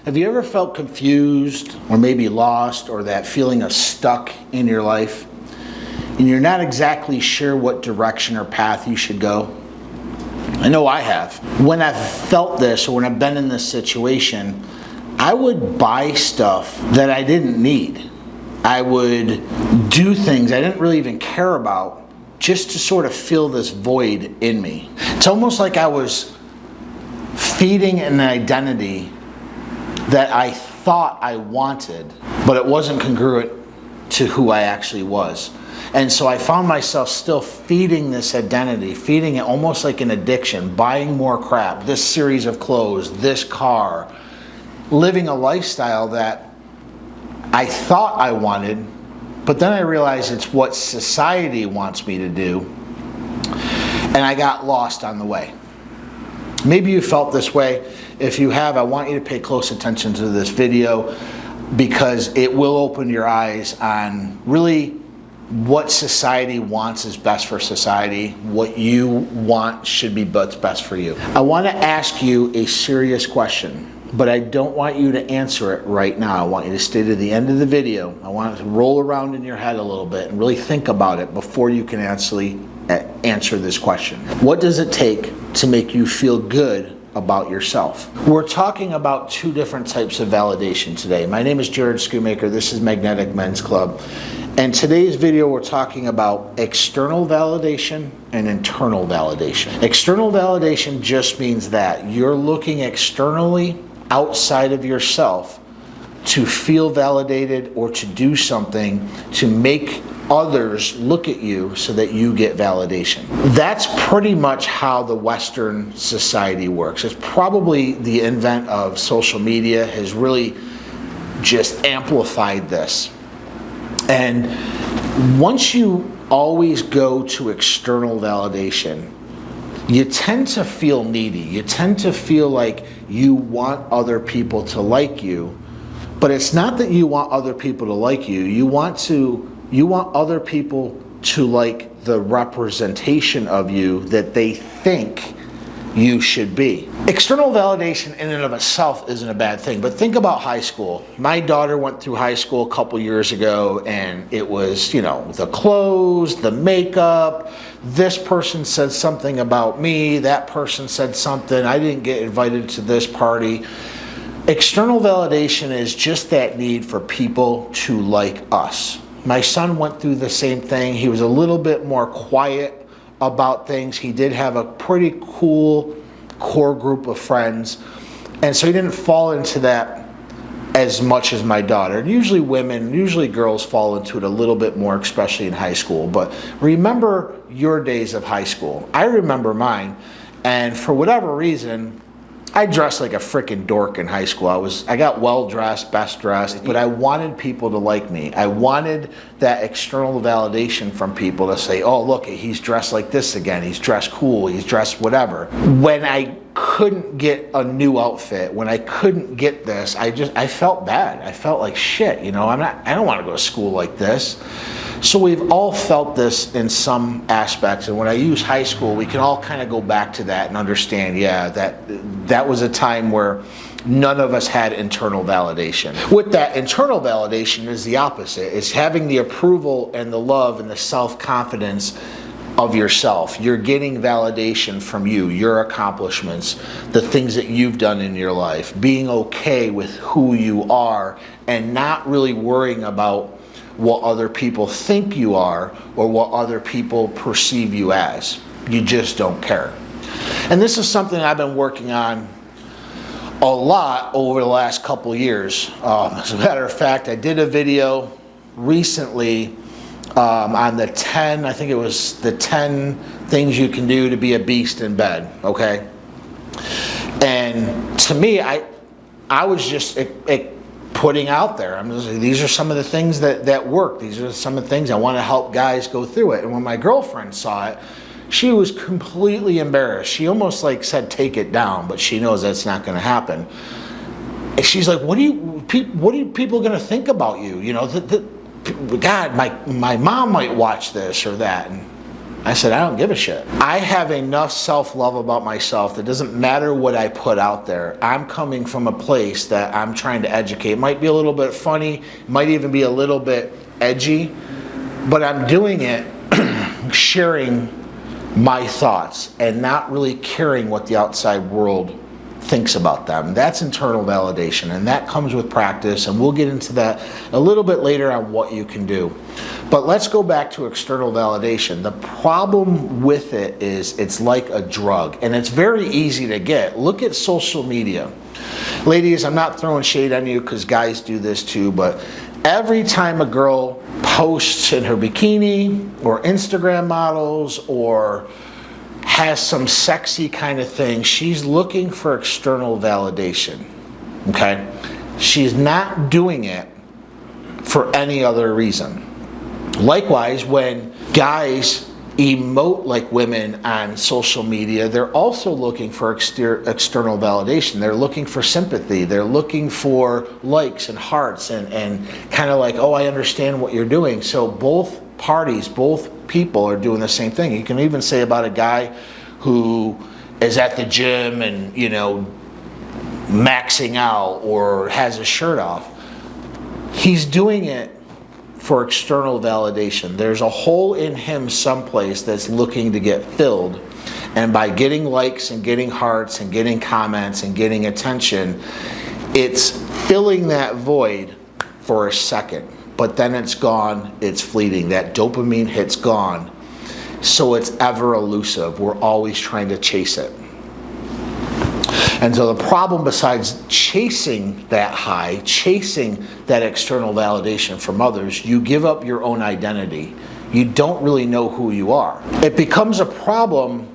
Have you ever felt confused or maybe lost, or that feeling of stuck in your life and you're not exactly sure what direction or path you should go? I know I have. When I've felt this, or when I've been in this situation, I would buy stuff that I didn't need. I would do things I didn't really even care about just to sort of fill this void in me. It's almost like I was feeding an identity that I thought I wanted, but it wasn't congruent to who I actually was. And so I found myself still feeding this identity, feeding it almost like an addiction, buying more crap, this series of clothes, this car, living a lifestyle that I thought I wanted, but then I realized it's what society wants me to do, and I got lost on the way. Maybe you felt this way. If you have, I want you to pay close attention to this video, because it will open your eyes on really what society wants is best for society, what you want should be what's best for you. I want to ask you a serious question, but I don't want you to answer it right now. I want you to stay to the end of the video. I want it to roll around in your head a little bit and really think about it before you can actually answer this question. What does it take to make you feel good about yourself? We're talking about two different types of validation today. My name is Jared Schoonmaker. This is Magnetic Men's Club. And today's video, we're talking about external validation and internal validation. External validation just means that you're looking externally outside of yourself to feel validated or to do something to make others look at you so that you get validation. That's pretty much how the Western society works. It's probably the invent of social media has really just amplified this. And once you always go to external validation, you tend to feel needy. You tend to feel like you want other people to like you, but it's not that you want other people to like you. You want other people to like the representation of you that they think you should be. External validation in and of itself isn't a bad thing, but think about high school. My daughter went through high school a couple years ago, and it was, the clothes, the makeup, this person said something about me, that person said something, I didn't get invited to this party. External validation is just that need for people to like us. My son went through the same thing. He was a little bit more quiet about things. He did have a pretty cool core group of friends, and so he didn't fall into that as much as my daughter. Usually girls fall into it a little bit more, especially in high school. But remember your days of high school. I remember mine, and for whatever reason, I dressed like a freaking dork in high school. I got well dressed, best dressed, but I wanted people to like me. I wanted that external validation from people to say, oh, look, he's dressed like this again. He's dressed cool. He's dressed whatever. When I couldn't get a new outfit, when I couldn't get this, I felt bad. I felt like shit. I don't want to go to school like this. So we've all felt this in some aspects, and when I use high school, we can all kind of go back to that and understand, yeah, that was a time where none of us had internal validation. With that, internal validation is the opposite. It's having the approval and the love and the self-confidence of yourself. You're getting validation from you, your accomplishments, the things that you've done in your life, being okay with who you are, and not really worrying about what other people think you are or what other people perceive you as. You just don't care. And this is something I've been working on a lot over the last couple years. As a matter of fact, I did a video recently on the 10, I think it was the 10 things you can do to be a beast in bed, okay? And to me, I was just putting out there. These are some of the things that work. These are some of the things I want to help guys go through it. And when my girlfriend saw it, she was completely embarrassed. She almost said, take it down, but she knows that's not going to happen. And she's like, what are people going to think about you? God, my mom might watch this or that. And I said, I don't give a shit. I have enough self-love about myself that doesn't matter what I put out there. I'm coming from a place that I'm trying to educate. It might be a little bit funny, might even be a little bit edgy, but I'm doing it sharing my thoughts and not really caring what the outside world thinks about them. That's internal validation, and that comes with practice, and we'll get into that a little bit later on what you can do. But let's go back to external validation. The problem with it is it's like a drug, and it's very easy to get. Look at social media. Ladies, I'm not throwing shade on you because guys do this too, but every time a girl posts in her bikini or Instagram models or has some sexy kind of thing, she's looking for external validation, okay? She's not doing it for any other reason. Likewise, when guys emote like women on social media, they're also looking for external validation. They're looking for sympathy. They're looking for likes and hearts and kind of like, oh, I understand what you're doing. So both parties, both people are doing the same thing. You can even say about a guy who is at the gym and, you know, maxing out or has his shirt off. He's doing it for external validation. There's a hole in him someplace that's looking to get filled. And by getting likes and getting hearts and getting comments and getting attention, it's filling that void for a second. But then it's gone, it's fleeting. That dopamine hit's gone. So it's ever elusive. We're always trying to chase it. And so the problem, besides chasing that high, chasing that external validation from others, you give up your own identity. You don't really know who you are. It becomes a problem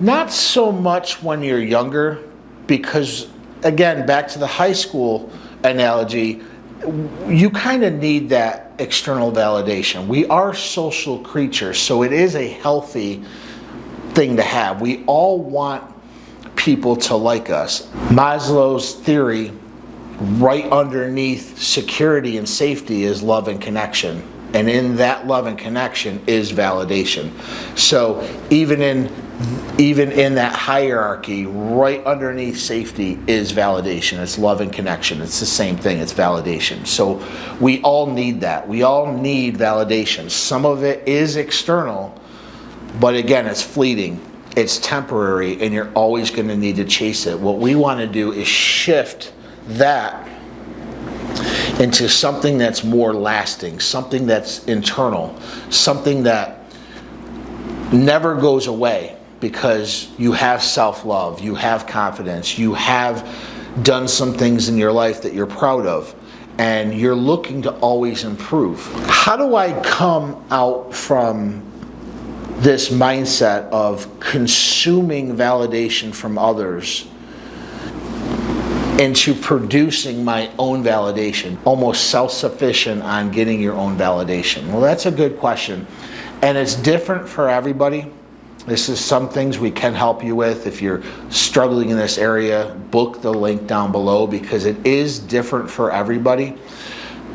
not so much when you're younger, because again, back to the high school analogy, you kind of need that external validation. We are social creatures, so it is a healthy thing to have. We all want people to like us. Maslow's theory, right underneath security and safety, is love and connection. And in that love and connection is validation. So even in that hierarchy, right underneath safety is validation. It's love and connection. It's the same thing. It's validation. So we all need that. We all need validation. Some of it is external, but again, it's fleeting. It's temporary, and you're always going to need to chase it. What we want to do is shift that into something that's more lasting, something that's internal, something that never goes away, because you have self-love, you have confidence, you have done some things in your life that you're proud of, and you're looking to always improve. How do I come out from this mindset of consuming validation from others into producing my own validation, almost self-sufficient on getting your own validation? Well, that's a good question, and it's different for everybody. This is some things we can help you with. If you're struggling in this area, book the link down below, because it is different for everybody.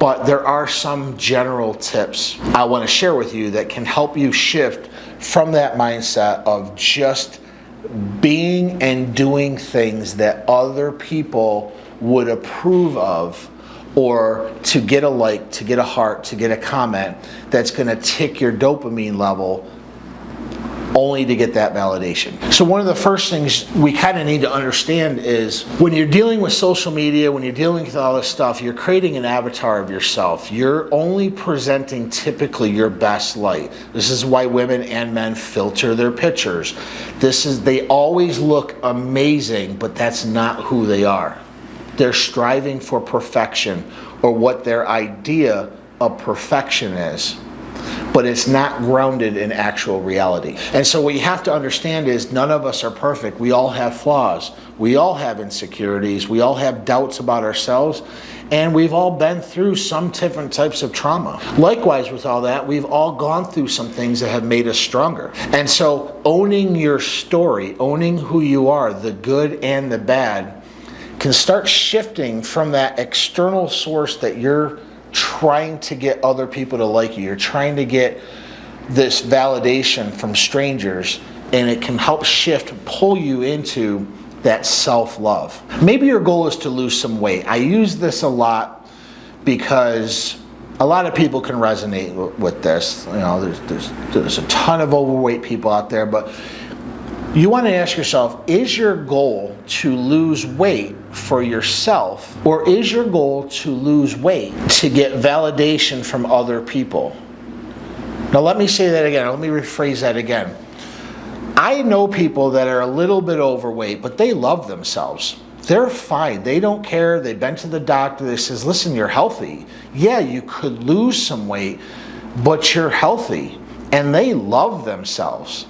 But there are some general tips I want to share with you that can help you shift from that mindset of just being and doing things that other people would approve of, or to get a like, to get a heart, to get a comment that's going to tick your dopamine level, only to get that validation. So one of the first things we kind of need to understand is, when you're dealing with social media, when you're dealing with all this stuff, you're creating an avatar of yourself. You're only presenting typically your best light. This is why women and men filter their pictures. They always look amazing, but that's not who they are. They're striving for perfection, or what their idea of perfection is, but it's not grounded in actual reality. And so what you have to understand is, none of us are perfect. We all have flaws. We all have insecurities. We all have doubts about ourselves. And we've all been through some different types of trauma. Likewise, with all that, we've all gone through some things that have made us stronger. And so owning your story, owning who you are, the good and the bad, can start shifting from that external source that you're trying to get other people to like you. You're trying to get this validation from strangers, and it can help pull you into that self-love. Maybe your goal is to lose some weight. I use this a lot because a lot of people can resonate with this. You know, there's a ton of overweight people out there, but you want to ask yourself, is your goal to lose weight for yourself, or is your goal to lose weight to get validation from other people? Now let me say that again. Let me rephrase that again. I know people that are a little bit overweight, but they love themselves. They're fine. They don't care. They've been to the doctor. They says, listen, you're healthy. Yeah, you could lose some weight, but you're healthy. And they love themselves.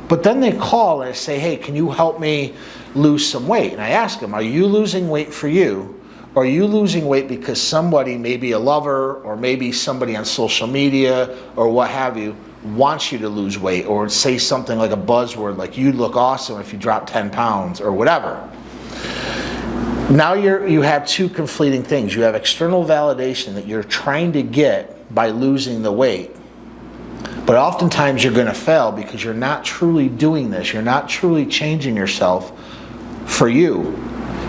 But then they call and say, hey, can you help me lose some weight? And I ask them, are you losing weight for you? Or are you losing weight because somebody, maybe a lover, or maybe somebody on social media, or what have you, wants you to lose weight, or say something like a buzzword like you'd look awesome if you dropped 10 pounds or whatever. Now you have two conflicting things. You have external validation that you're trying to get by losing the weight, but oftentimes you're going to fail because you're not truly doing this. You're not truly changing yourself for you.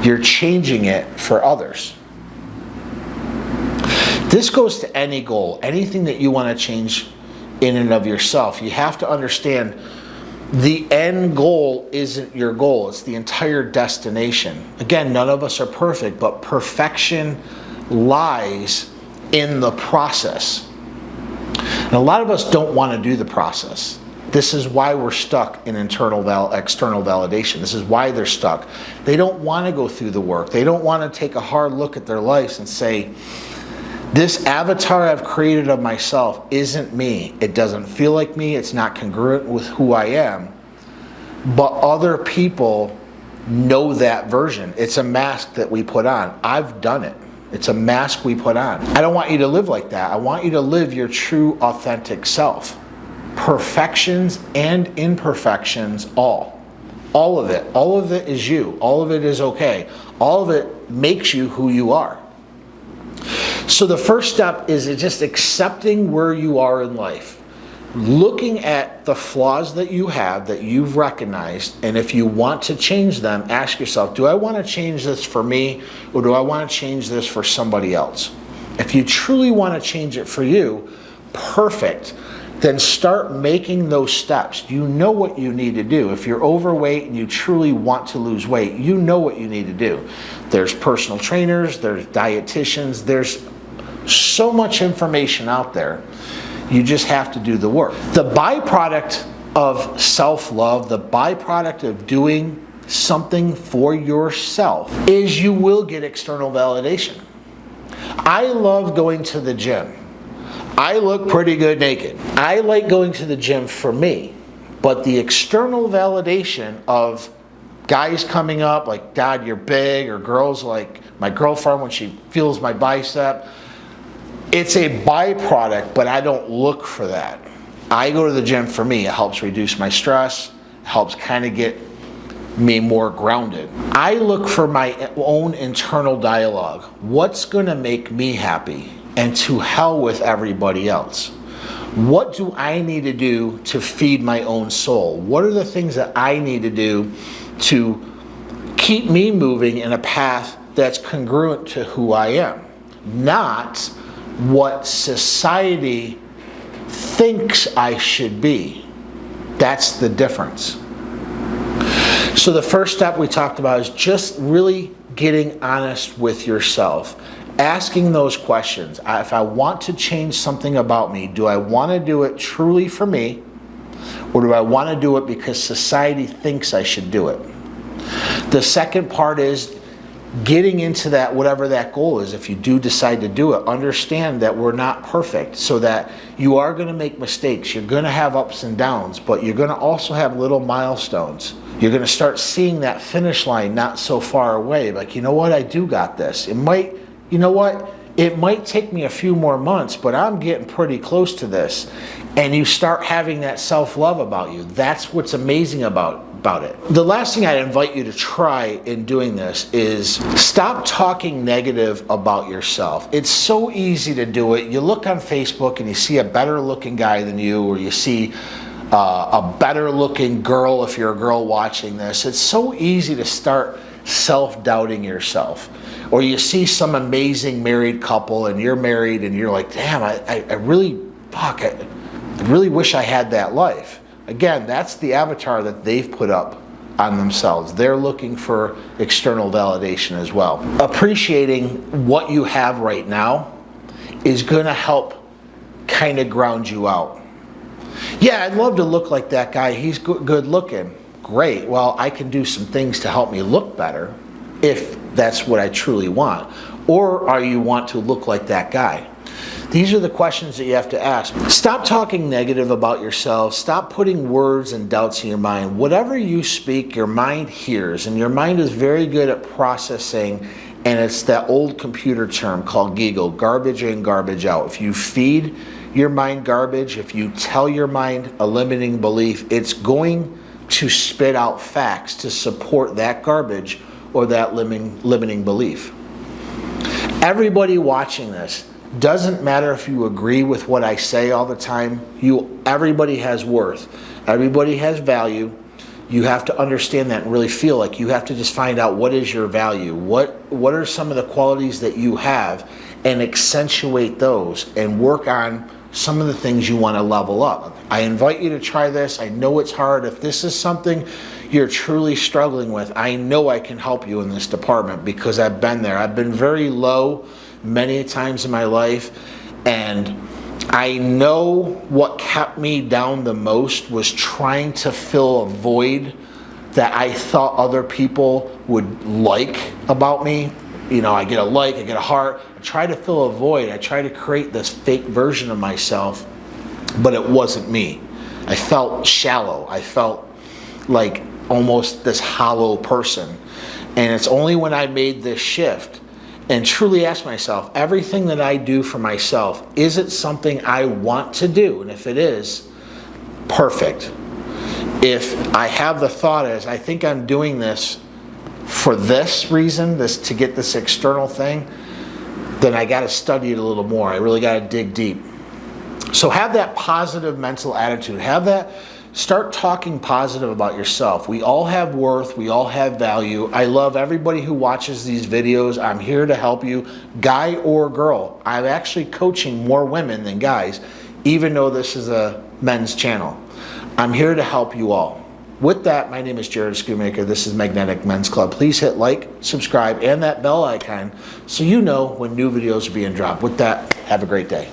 You're changing it for others. This goes to any goal, anything that you want to change in and of yourself. You have to understand the end goal isn't your goal. It's the entire destination. Again, none of us are perfect, but perfection lies in the process. And a lot of us don't want to do the process. This is why we're stuck in external validation. This is why they're stuck. They don't want to go through the work. They don't want to take a hard look at their lives and say, this avatar I've created of myself isn't me. It doesn't feel like me. It's not congruent with who I am. But other people know that version. It's a mask that we put on. I've done it. It's a mask we put on. I don't want you to live like that. I want you to live your true, authentic self. Perfections and imperfections, all of it. All of it is you. All of it is okay. All of it makes you who you are. So the first step is just accepting where you are in life. Looking at the flaws that you have, that you've recognized, and if you want to change them, ask yourself, do I want to change this for me, or do I want to change this for somebody else? If you truly want to change it for you, perfect. Then start making those steps. You know what you need to do. If you're overweight and you truly want to lose weight, you know what you need to do. There's personal trainers, there's dietitians, there's so much information out there. You just have to do the work. The byproduct of self-love, the byproduct of doing something for yourself, is you will get external validation. I love going to the gym. I look pretty good naked. I like going to the gym for me, but the external validation of guys coming up like, God, you're big, or girls like my girlfriend when she feels my bicep, it's a byproduct, but I don't look for that. I go to the gym for me. It helps reduce my stress, helps kind of get me more grounded. I look for my own internal dialogue. What's going to make me happy? And to hell with everybody else. What do I need to do to feed my own soul? What are the things that I need to do to keep me moving in a path that's congruent to who I am? Not what society thinks I should be. That's the difference. So the first step we talked about is just really getting honest with yourself. Asking those questions. If I want to change something about me, do I want to do it truly for me, or do I want to do it because society thinks I should do it? The second part is getting into that, whatever that goal is. If you do decide to do it, understand that we're not perfect, so that you are going to make mistakes. You're going to have ups and downs, but you're going to also have little milestones. You're going to start seeing that finish line not so far away. Like, you know what, I do got this. It might take me a few more months, but I'm getting pretty close to this. And you start having that self-love about you. That's what's amazing about about it. The last thing I'd invite you to try in doing this is stop talking negative about yourself. It's so easy to do it. You look on Facebook and you see a better looking guy than you, or you see a better looking girl if you're a girl watching this. It's so easy to start self-doubting yourself. Or you see some amazing married couple and you're married and you're like, damn, I really wish I had that life. Again, that's the avatar that they've put up on themselves. They're looking for external validation as well. Appreciating what you have right now is going to help kind of ground you out. Yeah, I'd love to look like that guy. He's good looking. Great. Well, I can do some things to help me look better if that's what I truly want. Or are you want to look like that guy? These are the questions that you have to ask. Stop talking negative about yourself. Stop putting words and doubts in your mind. Whatever you speak, your mind hears, and your mind is very good at processing, and it's that old computer term called GIGO, garbage in, garbage out. If you feed your mind garbage, if you tell your mind a limiting belief, it's going to spit out facts to support that garbage or that limiting belief. Everybody watching this, doesn't matter if you agree with what I say all the time, everybody has worth. Everybody has value. You have to understand that and really feel like you have to just find out what is your value. What are some of the qualities that you have, and accentuate those and work on some of the things you want to level up. I invite you to try this. I know it's hard. If this is something you're truly struggling with, I know I can help you in this department because I've been there. I've been very low many times in my life, and I know what kept me down the most was trying to fill a void that I thought other people would like about me. You know, I get a like, I get a heart. I try to fill a void. I try to create this fake version of myself, but it wasn't me. I felt shallow. I felt like almost this hollow person. And it's only when I made this shift and truly asked myself, everything that I do for myself, is it something I want to do? And if it is, perfect. If I have the thought as, I think I'm doing this for this reason, to get this external thing, then I got to study it a little more. I really got to dig deep. So have that positive mental attitude. Start talking positive about yourself. We all have worth. We all have value. I love everybody who watches these videos. I'm here to help you, guy or girl. I'm actually coaching more women than guys, even though this is a men's channel. I'm here to help you all. With that, my name is Jared Schoonmaker. This is Magnetic Men's Club. Please hit like, subscribe, and that bell icon so you know when new videos are being dropped. With that, have a great day.